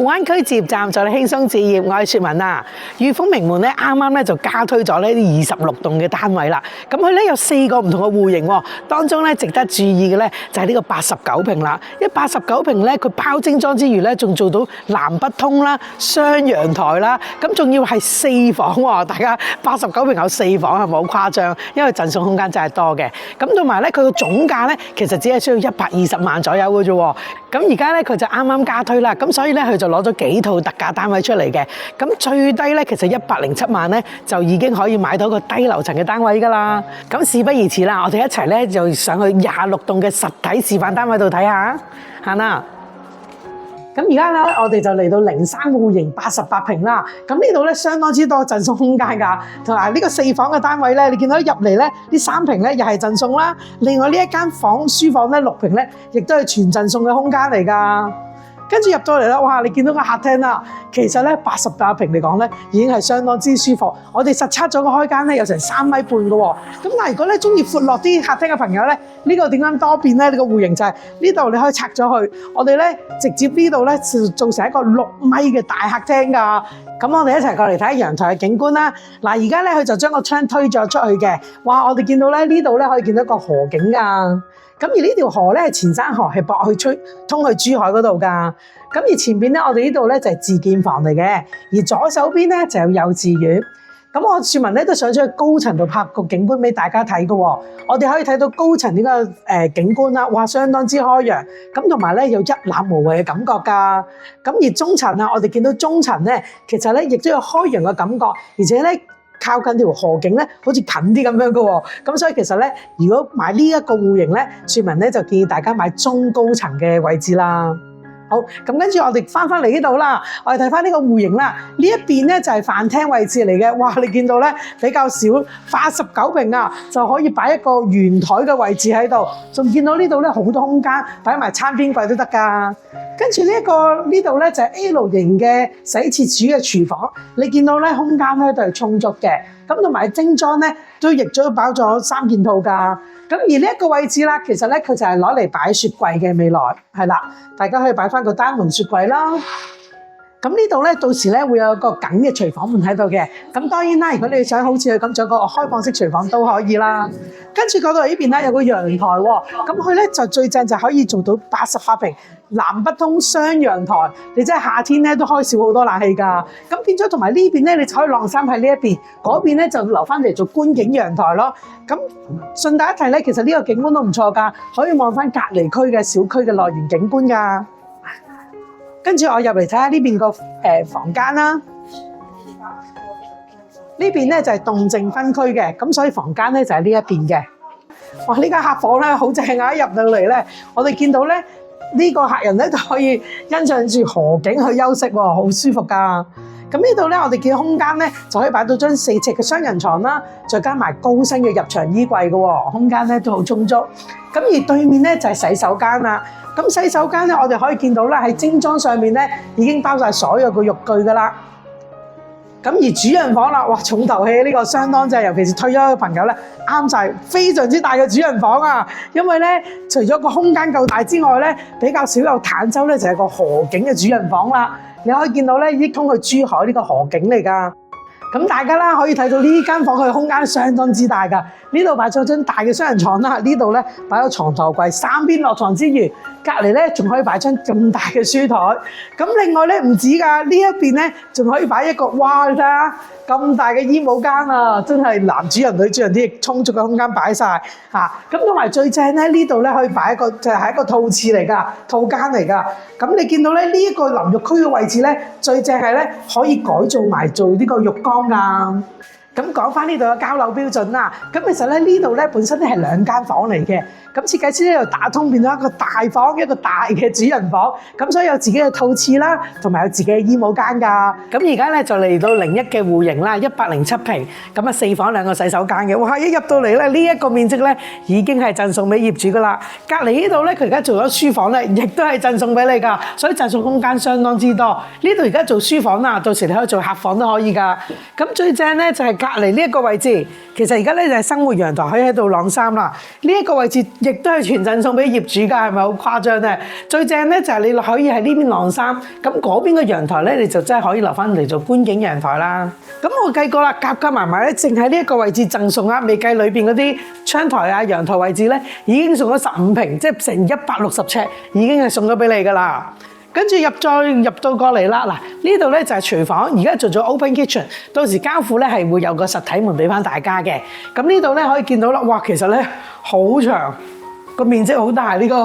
灣區置業站就嚟輕鬆置業，我係雪文啊。裕豐名門咧啱啱咧就加推咗呢啲26棟嘅單位啦。咁佢咧有4個唔同嘅戶型喎，當中咧值得注意嘅咧就係呢個89平啦。因為89平咧佢包精裝之餘咧，仲做到南北通啦、雙陽台啦，咁仲要係4房喎。大家89平有4房係咪好誇張？因為贈送空間真係多嘅。咁同埋咧佢個總價咧其實只係需要120萬左右嘅啫喎。咁而家咧佢就啱啱加推啦，咁所以咧佢就攞咗幾套特價單位出嚟嘅。咁最低咧其實107萬咧就已經可以買到個低樓層嘅單位㗎啦。咁事不宜遲啦，我哋一齊咧就上去26棟嘅實體示範單位度睇下，行啦。咁而家咧，我哋就嚟到03戶型88平啦。咁呢度咧相當之多贈送空間㗎，同埋呢個4房嘅單位咧，你見到入嚟咧呢3平咧又係贈送啦。另外呢一間書房咧6平咧，亦都係全贈送嘅空間嚟㗎。跟住入到嚟啦，哇！你見到個客廳啦，其實咧88平嚟講咧，已經係相當之舒服。我哋實測咗個開間咧，有成3米半嘅喎。咁但係如果咧中意闊落啲客廳嘅朋友咧，呢個點樣多變咧？呢個戶型就係呢度你可以拆咗去，我哋咧直接呢度咧做成一個6米嘅大客廳㗎。咁我哋一齊過嚟睇下陽台嘅景觀啦。嗱，而家咧佢就將個窗推咗出去嘅，哇！我哋見到咧呢度咧可以見到一個河景㗎。咁而呢條河咧係前山河，係駁去通去珠海嗰度㗎。咁而前邊咧，我哋呢度咧就係自建房嚟嘅，而左手邊咧就有幼稚園。咁我雪文咧都想出去高層度拍個景觀俾大家睇嘅喎。我哋可以睇到高層呢個景觀啦，哇，相當之開揚。咁同埋咧有一覽無遺嘅感覺㗎。咁而中層啊，我哋見到中層咧，其實咧亦都有開揚嘅感覺，而且咧，靠近條河景咧，好似近啲咁樣嘅喎，咁所以其實咧，如果買呢一個戶型咧，雪文咧就建議大家買中高層嘅位置啦。好，咁跟住我哋翻嚟呢度啦，我哋睇翻呢個戶型啦。呢一邊咧就係飯廳位置嚟嘅，哇！你見到咧比較少89平啊，就可以擺一個圓台嘅位置喺度，仲見到呢度咧好多空間，擺埋餐邊櫃都得㗎。跟住呢度咧就係 L 型嘅洗廁廚嘅廚房，你見到咧空間咧都係充足嘅，咁同埋精裝咧都亦都包咗3件套㗎。咁而呢一個位置啦，其實咧佢就係攞嚟擺雪櫃嘅，未來係啦，大家可以擺翻個單門雪櫃啦。咁呢度咧，到時咧會有個緊嘅廚房門喺度嘅。咁當然啦，如果你想好似佢咁做個開放式廚房都可以啦。跟住嗰度呢邊咧有個陽台喎，咁佢咧就最正就可以做到88平南北通雙陽台。你即係夏天咧都開少好多冷氣㗎。咁變咗同埋呢邊咧，你就可以晾衫喺呢一邊，嗰邊咧就留翻嚟做觀景陽台咯。咁順帶一提咧，其實呢個景觀都唔錯㗎，可以望翻隔離區嘅小區嘅樂園景觀㗎。跟住我入嚟睇下呢邊個房間啦，呢邊咧就係動靜分區嘅，咁所以房間咧就喺呢一邊嘅。哇！呢間客房咧好正啊！一入到嚟咧，我哋見到咧呢個客人咧就可以欣賞住河景去休息喎，好舒服㗎。咁呢度咧，我哋見空間咧就可以擺到張4尺嘅雙人床啦，再加埋高身嘅入場衣櫃嘅喎，空間咧都好充足。咁而對面咧就係洗手間啦。咁洗手間咧，我哋可以見到咧喺精裝上面咧已經包晒所有嘅浴具㗎啦。咁而主人房啦，哇，重頭戲呢個相當正，尤其是退休嘅朋友咧啱晒，非常之大嘅主人房啊！因為咧除咗個空間夠大之外咧，比較少有坦洲咧，就係個河景嘅主人房啦。你可以見到咧，已經通去珠海呢個河景嚟㗎。咁大家啦可以睇到呢間房嘅空間相當之大㗎。呢度擺咗張大嘅雙人床啦，呢度咧擺咗床頭櫃，三邊落床之餘，隔離咧仲可以擺張咁大嘅書台。咁另外咧唔止㗎，呢一邊咧仲可以擺一個，哇！你睇下咁大嘅衣帽間啊，真係男主人女主人啲充足嘅空間擺晒嚇。咁同埋最正咧，呢度咧可以擺一個就係一個套廁嚟㗎，套間嚟㗎。咁你見到咧呢一個淋浴區嘅位置咧，最正係咧可以改造埋做呢個浴缸㗎。咁講翻呢度嘅交樓標準啦，咁其實咧呢度咧本身咧係2間房嚟嘅，咁設計師咧又打通變咗一個大房，一個大嘅主人房，咁所以有自己嘅套廁啦，同埋有自己嘅衣帽間㗎。咁而家咧就嚟到01嘅戶型啦，107平，咁啊4房2個洗手間嘅，哇！一入到嚟咧呢一個面積咧已經係贈送俾業主㗎啦。隔離呢度咧佢而家做咗書房咧，亦都係贈送俾你㗎，所以贈送空間相當之多。呢度而家做書房啦，到時你可以做客房都可以㗎。咁最正咧就係隔離呢一個位置，其實而家咧就係生活陽台，可以喺度晾衫啦。呢一個位置亦都係全贈送俾業主㗎，係咪好誇張咧？最正咧就係你可以喺呢邊晾衫，咁嗰邊嘅陽台咧你就真係可以留翻嚟做觀景陽台啦。咁我計過啦，夾埋埋咧，淨係呢一個位置贈送啊，未計裏邊嗰啲窗台啊、陽台位置咧，已經送咗15坪，即係成160尺，已經係送咗俾你㗎啦。跟住入到過嚟啦，嗱呢度咧就係廚房，而家做咗 open kitchen， 到時交付咧係會有個實體門俾翻大家嘅。咁呢度咧可以見到啦，哇，其實咧好長，個面積好大呢個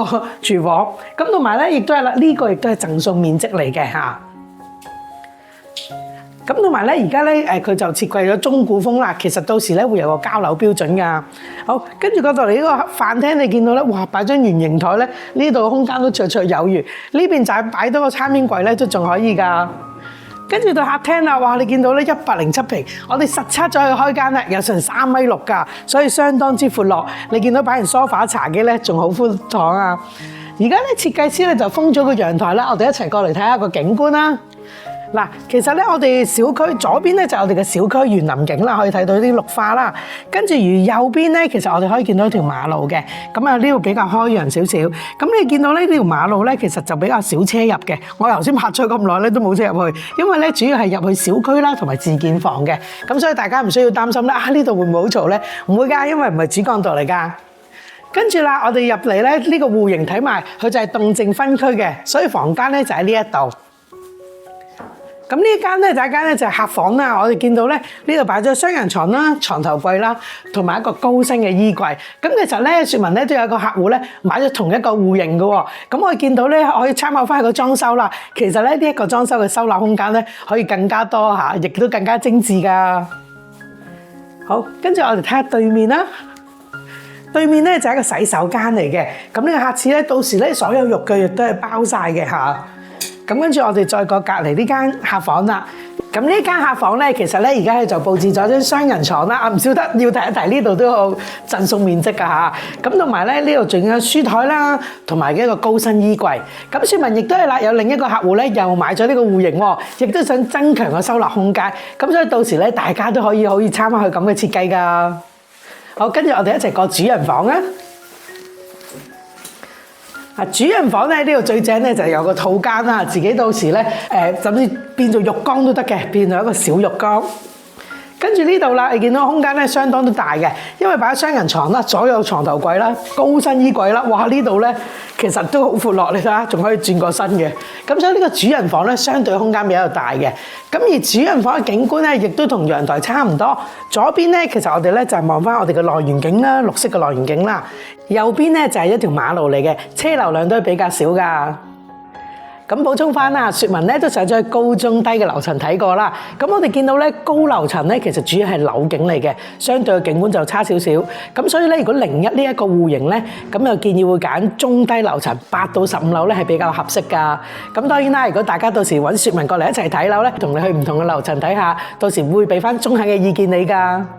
廚房。咁同埋咧亦都係啦，呢個亦都係贈送面積嚟嘅嚇。咁同埋咧，而家咧佢就設計咗中古風啦。其實到時咧會有個交樓標準㗎。好，跟住過到嚟呢個飯廳，你見到咧，哇，擺張圓形台咧，呢度空間都綽綽有餘。呢邊就係擺多個餐邊櫃咧，都仲可以㗎。跟住到客廳啦，哇，你見到咧107坪，我哋實測咗佢開間咧，有成3.6米㗎，所以相當之闊落。你見到擺完梳化茶几咧，仲好寬敞啊。而家咧設計師咧就封咗個陽台啦，我哋一齊過嚟睇下個景觀啦。嗱，其實咧，我哋小區左邊咧就係我哋嘅小區園林景啦，可以睇到啲綠化啦。跟住而右邊咧，其實我哋可以見到一條馬路嘅。咁啊，呢度比較開揚少少。咁你見到呢條馬路咧，其實就比較少車入嘅。我頭先拍咗咁耐咧，都冇車入去，因為咧主要係入去小區啦，同埋自建房嘅。咁所以大家唔需要擔心咧，呢度會唔會好嘈咧？唔會㗎，因為唔係主幹道嚟㗎。跟住啦，我哋入嚟咧，呢個戶型睇埋，佢就係動靜分區嘅，所以房間咧就喺呢一度。咁呢間咧，第一間咧就係客房啦。我哋見到咧，呢度擺咗雙人床啦、床頭櫃啦，同埋一個高身嘅衣櫃。咁其實咧，說文咧都有個客戶咧買咗同一個戶型嘅喎。咁我見到咧，可以參考翻個裝修啦。其實咧，呢一個裝修嘅收納空間咧，可以更加多嚇，亦都更加精緻㗎。好，跟住我哋睇下對面啦。對面咧就係一個洗手間嚟嘅。咁呢個客廁咧，到時咧所有浴具亦都係包晒嘅嚇。咁跟住我哋再過隔離呢間客房啦。咁呢間客房咧，其實咧而家佢就佈置咗張雙人床啦。唔少得要提一提，呢度都有贈送面積㗎嚇。咁同埋咧，呢度仲有書台啦，同埋一個高身衣櫃。咁説明亦都係啦，有另一個客戶咧又買咗呢個戶型喎，亦都想增強個收納空間。咁所以到時咧，大家都可以參考佢咁嘅設計㗎。好，跟住我哋一齊過主人房啊！主人房咧，呢度最正咧就係有個套間啦，自己到時咧甚至變做浴缸都得嘅，變做一個小浴缸。跟住呢度啦，你見到空間咧相當都大嘅，因為擺咗雙人床啦，左右床頭櫃啦，高身衣櫃啦，哇！呢度咧其實都好闊落，你睇下，仲可以轉個身嘅。咁所以呢個主人房咧，相對空間比較大嘅。咁而主人房嘅景觀咧，亦都同陽台差唔多。左邊咧，其實我哋咧就係望翻我哋嘅內園景啦，綠色嘅內園景啦。右邊咧就係一條馬路嚟嘅，車流量都係比較少㗎。咁補充翻啦，説文咧都上咗去高中低嘅樓層睇過啦。咁我哋見到咧高樓層咧，其實主要係樓景嚟嘅，相對嘅景觀就差少少。咁所以咧，如果01呢一個戶型咧，咁就建議會揀中低樓層8到15樓咧係比較合適㗎。咁當然啦，如果大家到時揾説文過嚟一齊睇樓咧，同你去唔同嘅樓層睇下，到時會俾翻綜合嘅意見你㗎。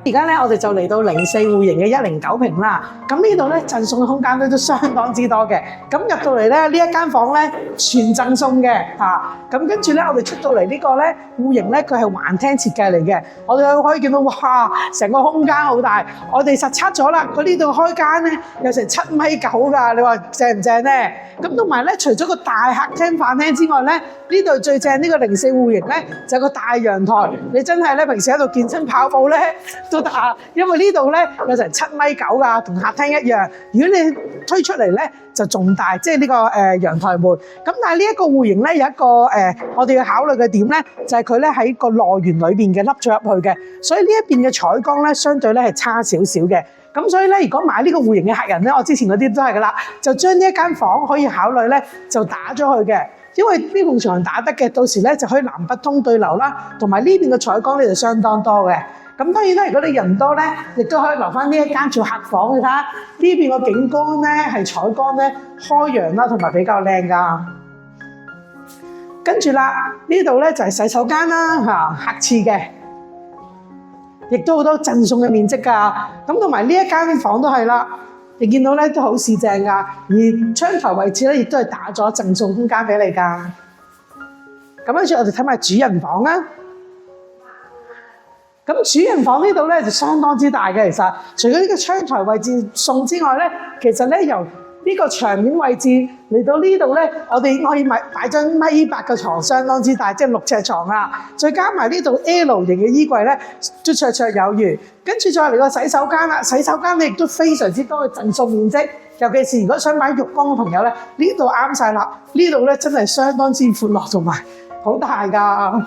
而家咧我哋就嚟到04戶型嘅109坪啦。咁呢度咧贈送嘅空間咧都相當之多嘅。咁入到嚟咧呢一間房咧全贈送嘅嚇，咁跟住咧，我哋出到嚟呢個咧戶型咧，佢係橫廳設計嚟嘅。我哋可以見到，哇，成個空間好大。我哋實測咗啦，佢呢度開間咧有成7.9米㗎。你話正唔正咧？咁同埋咧，除咗個大客廳飯廳之外咧，呢度最正呢個04戶型咧，就係個大陽台。你真係咧平時喺度健身跑步咧都得啊，因為呢度咧有成7.9米㗎，同客廳一樣。如果你推出嚟咧，就仲大，即係呢個陽台門。咁但係呢一個戶型咧有一個我哋要考慮嘅點咧，就係佢咧喺個內園裏邊嘅凹咗入去嘅，所以呢一邊嘅採光咧相對咧係差少少嘅。咁所以咧，如果買呢個戶型嘅客人咧，我之前嗰啲都係噶啦，就將呢一間房可以考慮咧就打咗佢嘅，因為呢埲牆打得嘅，到時咧就可以南北通對流啦，同埋呢邊嘅採光咧就相當多嘅。咁當然啦，如果你人多咧，亦都可以留翻呢一間做客房。你睇下呢邊個景觀咧係採光咧開揚啦，同埋比較靚噶。跟住啦，呢度咧就係洗手間啦嚇，客廁嘅，亦都好多贈送嘅面積㗎。咁同埋呢一間房都係啦，你見到咧都好市正㗎。而窗台位置咧亦都係打咗贈送空間俾你㗎。咁跟住我哋睇埋主人房啦。咁主人房呢度咧就相當之大嘅，其實除咗呢個窗台位置送之外咧，其實咧由呢個牆面位置嚟到呢度咧，我哋可以擺張1.8米嘅床，相當之大，即係6尺床啦。再加埋呢度 L 型嘅衣櫃咧，都綽綽有餘。跟住再嚟個洗手間啦，洗手間咧亦都非常之多嘅贈送面積，尤其是如果想擺浴缸嘅朋友咧，呢度啱晒啦。呢度咧真係相當之闊落同埋好大㗎。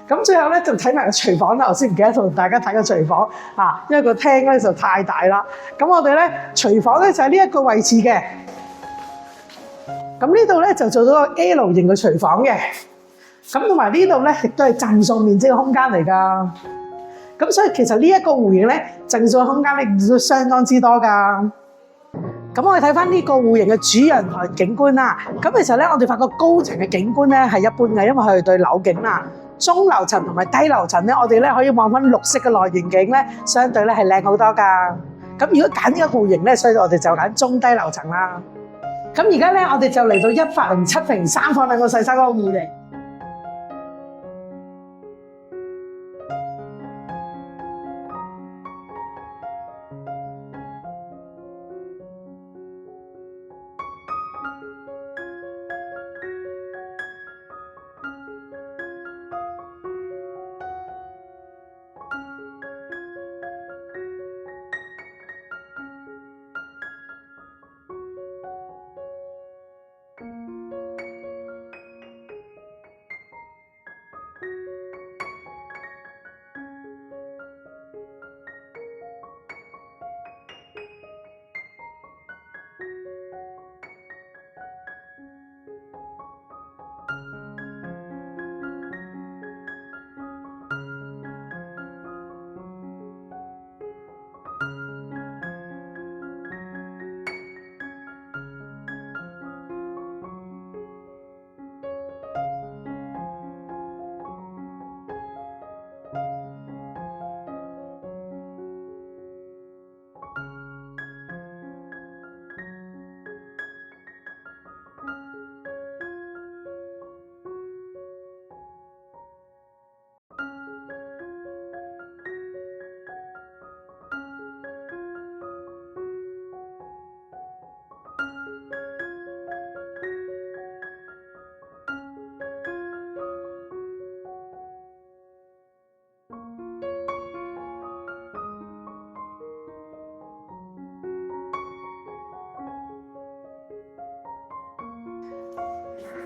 咁最後咧就睇埋個廚房啦，我先唔記得同大家睇個廚房啊，因為個廳咧就太大啦。咁我哋咧廚房咧就喺呢一個位置嘅。咁呢度咧就做咗個 L 型嘅廚房嘅。咁同埋呢度咧亦都係贈送面積嘅空間嚟㗎。咁所以其實呢一個戶型咧贈送嘅空間咧都相當之多㗎。咁我哋睇翻呢個戶型嘅主人台景觀啦。咁其實咧我哋發覺高層嘅景觀咧係一般嘅，因為佢係對樓景啦。中樓層同埋低樓層咧，我哋咧可以望翻綠色嘅內園景咧，相對咧係靚好多㗎。咁如果揀呢個戶型咧，所以我哋就揀中低樓層啦。咁而家咧，我哋就嚟到107平3房2個細細個戶型。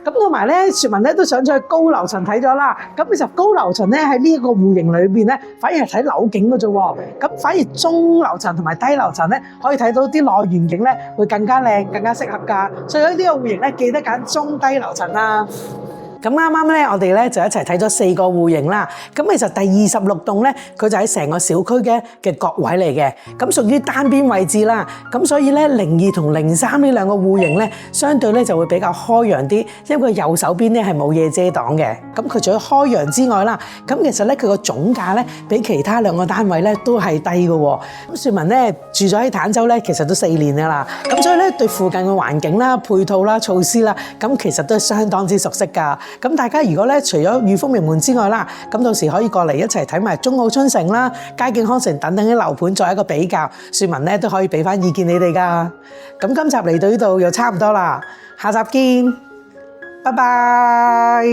咁同埋咧，雪文咧都想再去高樓層睇咗啦。咁其實高樓層咧喺呢一個戶型裏邊咧，反而係睇樓景嘅啫喎。咁反而中樓層同埋低樓層咧，可以睇到啲內園景咧，會更加靚、更加適合㗎。所以呢個戶型咧，記得揀中低樓層啦。咁啱啱咧，我哋咧就一齊睇咗4個戶型啦。咁其實第26棟咧，佢就喺成個小區嘅角位嚟嘅，咁屬於單邊位置啦。咁所以咧，02同03呢兩個戶型咧，相對咧就會比較開揚啲，因為佢右手邊咧係冇嘢遮擋嘅。咁佢除咗開揚之外啦，咁其實咧佢個總價咧比其他2個單位咧都係低嘅喎。咁雪文咧住咗喺坦洲咧，其實都4年㗎啦。咁所以咧對附近嘅環境啦、配套啦、措施啦，咁其實都係相當之熟悉㗎。咁大家如果咧除咗裕豐名門之外啦，咁到時可以過嚟一齊睇埋中澳春城啦、佳景康城等等啲樓盤作一個比較，雪文咧都可以俾翻意見你哋㗎。咁今集嚟到呢度又差唔多啦，下集見，拜拜。